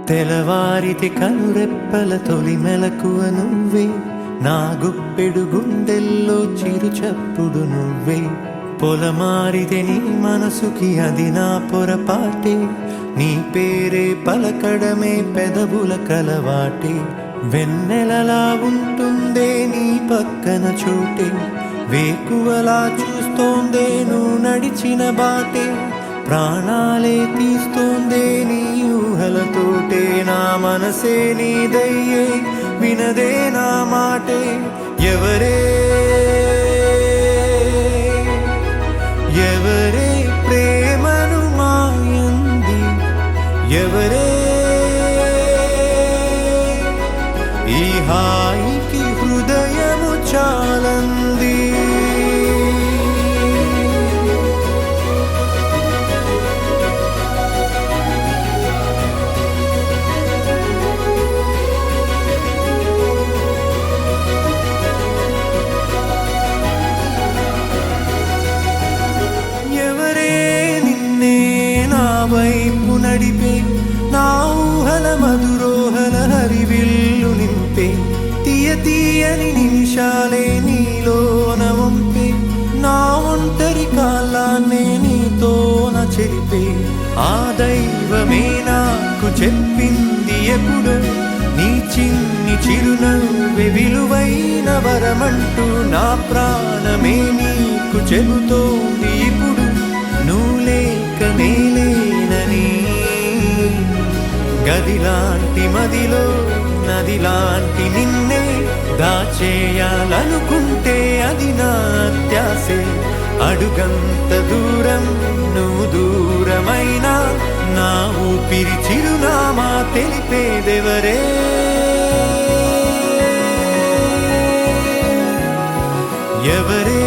తెలవారితి కనురెప్పల తొలి మెలకువ నువ్వే, నా గుప్పెడు గుండెల్లో చిరు చప్పుడు నువ్వే. పొలమారితే నీ మనసుకి అది నా పొరపాటే, నీ పేరే పలకడమే పెదవుల కలవాటే. వెన్నెలలా ఉంటుందే నీ పక్కన చోటే, వేకువలా చూస్తోందే నువ్వు నడిచిన బాటే. ప్రాణాలే తీస్తోందే నీ ఊహలతోటే, నా మనసే నీదయ్యే వినదే నా మాటే. ఎవరే ఎవరే ప్రేమను మాయంది, ఎవరే ఈ హాయికి హృదయము చాలంది. వైపు నడిపే నా ఊహల మధురోహల హరివిల్లు నింపే, తీయ తీయని నిమిషాలే నీలోన వంపే. నా ఒంటరి కాలాన్నే నీతోన చెరిపే, ఆ దైవమే నాకు చెప్పింది ఎప్పుడు, నీ చిన్ని చిరునవ్వే విలువైన వరమంటూ. నా ప్రాణమే నీకు చెబుతోంది ఇప్పుడు, నువ్వు లేక నేలేనని. గదిలాంటి మదిలో నదిలాంటి నిన్నే దాచేయాలనుకుంటే అది నా అత్యాసే. అడుగంత దూరం నువ్వు దూరమైనా, నా ఊపిరి చిరునామా తెలిపేదెవరే. ఎవరే